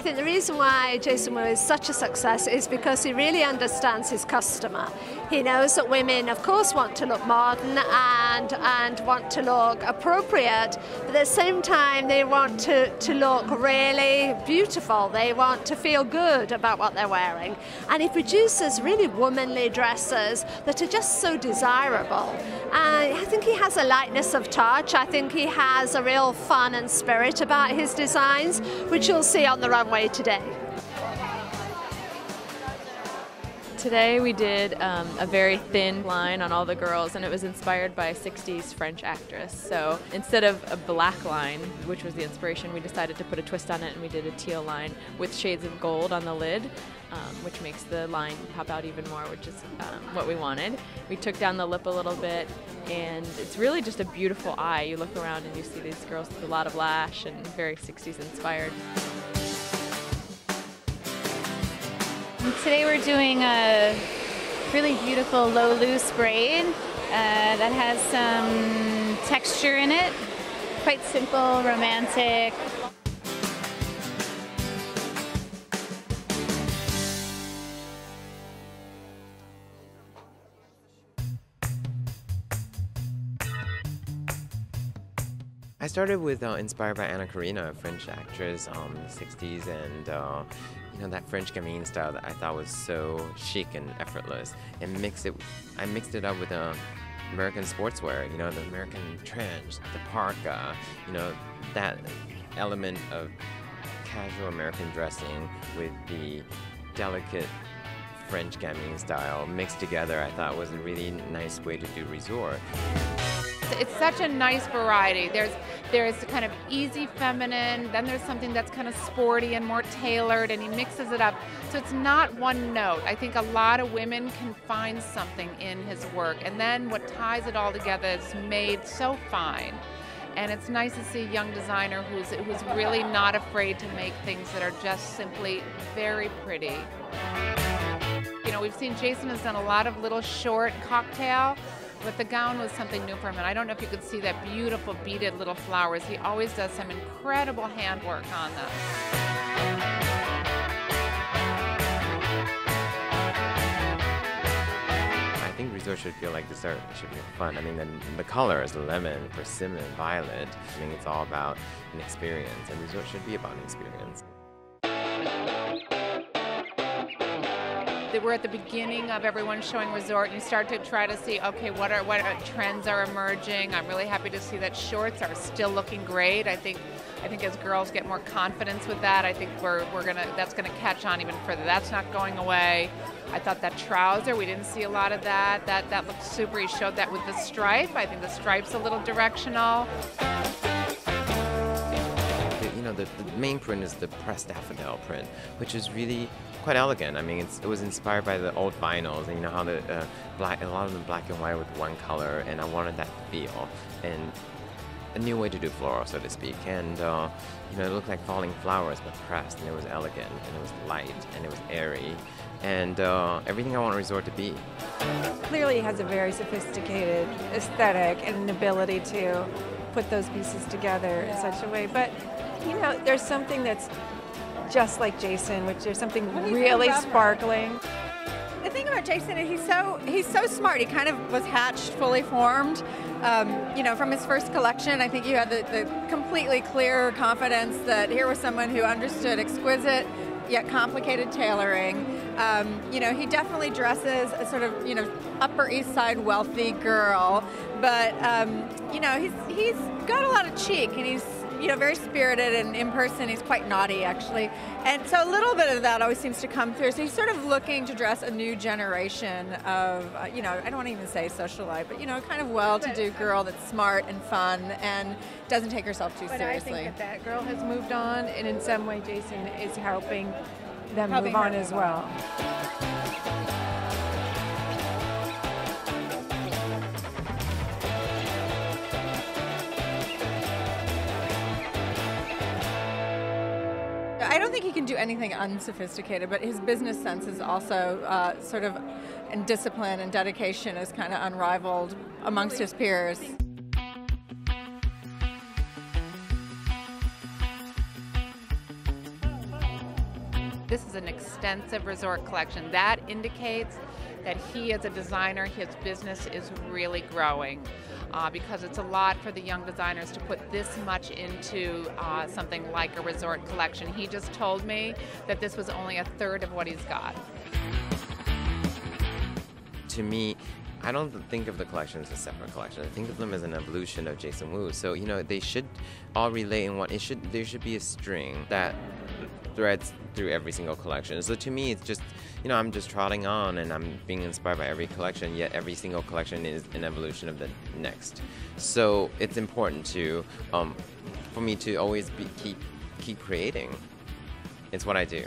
think the reason why Jason Wu is such a success is because he really understands his customer. He knows that women, of course, want to look modern and want to look appropriate, but at the same time they want to look really beautiful. They want to feel good about what they're wearing. And he produces really womanly dresses that are just so desirable. I think he has a lightness of touch. I think he has a real fun and spirit about his designs, which you'll see on the runway today. Today we did a very thin line on all the girls, and it was inspired by a 60s French actress. So instead of a black line, which was the inspiration, we decided to put a twist on it, and we did a teal line with shades of gold on the lid, which makes the line pop out even more, which is what we wanted. We took down the lip a little bit, and it's really just a beautiful eye. You look around and you see these girls with a lot of lash and very 60s inspired. Today we're doing a really beautiful low loose braid that has some texture in it. Quite simple, romantic. I started with inspired by Anna Karina, a French actress in the 60s, and you know, that French gamine style that I thought was so chic and effortless, and I mixed it up with American sportswear, you know, the American trench, the parka, you know, that element of casual American dressing with the delicate French gamine style mixed together. I thought was a really nice way to do resort. It's such a nice variety. There's kind of easy feminine, then there's something that's kind of sporty and more tailored, and he mixes it up. So it's not one note. I think a lot of women can find something in his work, and then what ties it all together is made so fine. And it's nice to see a young designer who's really not afraid to make things that are just simply very pretty. You know, we've seen Jason has done a lot of little short cocktail, but the gown was something new for him, and I don't know if you could see that beautiful beaded little flowers. He always does some incredible handwork on them. I think resort should feel like dessert. It should be fun. I mean, the colors, lemon, persimmon, violet. I mean, it's all about an experience, and resort should be about an experience. We're at the beginning of everyone showing resort, and you start to try to see, okay, what trends are emerging. I'm really happy to see that shorts are still looking great. I think as girls get more confidence with that, I think that's gonna catch on even further. That's not going away. I thought that trouser, we didn't see a lot of that. That looked super. He showed that with the stripe. I think the stripe's a little directional. You know, the main print is the pressed daffodil print, which is really quite elegant. I mean, it was inspired by the old vinyls, and you know how a lot of them black and white with one color, and I wanted that feel and a new way to do floral, so to speak. And you know, it looked like falling flowers but pressed, and it was elegant, and it was light, and it was airy, and everything I want a resort to be. Clearly, he has a very sophisticated aesthetic and an ability to put those pieces together in such a way, but you know, there's something that's just like Jason, which there's something really sparkling. The thing about Jason is he's so smart. He kind of was hatched fully formed. You know, from his first collection, I think you had the completely clear confidence that here was someone who understood exquisite yet complicated tailoring. You know, he definitely dresses a sort of, you know, Upper East Side wealthy girl, but you know, he's got a lot of cheek, and he's, you know, very spirited, and in person he's quite naughty, actually. And so a little bit of that always seems to come through. So he's sort of looking to dress a new generation of, you know, I don't want to even say socialite, but, you know, kind of well-to-do girl that's smart and fun and doesn't take herself too seriously. I think that girl has moved on, and in some way Jason is helping them move on as well. I don't think he can do anything unsophisticated, but his business sense is also sort of, and discipline and dedication is kind of unrivaled amongst his peers. This is an extensive resort collection. That indicates that he, as a designer, his business is really growing because it's a lot for the young designers to put this much into something like a resort collection. He just told me that this was only a third of what he's got. To me, I don't think of the collection as a separate collection. I think of them as an evolution of Jason Wu. So, you know, they should all relate in one. There should be a string that threads through every single collection. So to me, it's just, you know, I'm just trotting on and I'm being inspired by every collection, yet every single collection is an evolution of the next. So it's important to, for me to always keep creating. It's what I do.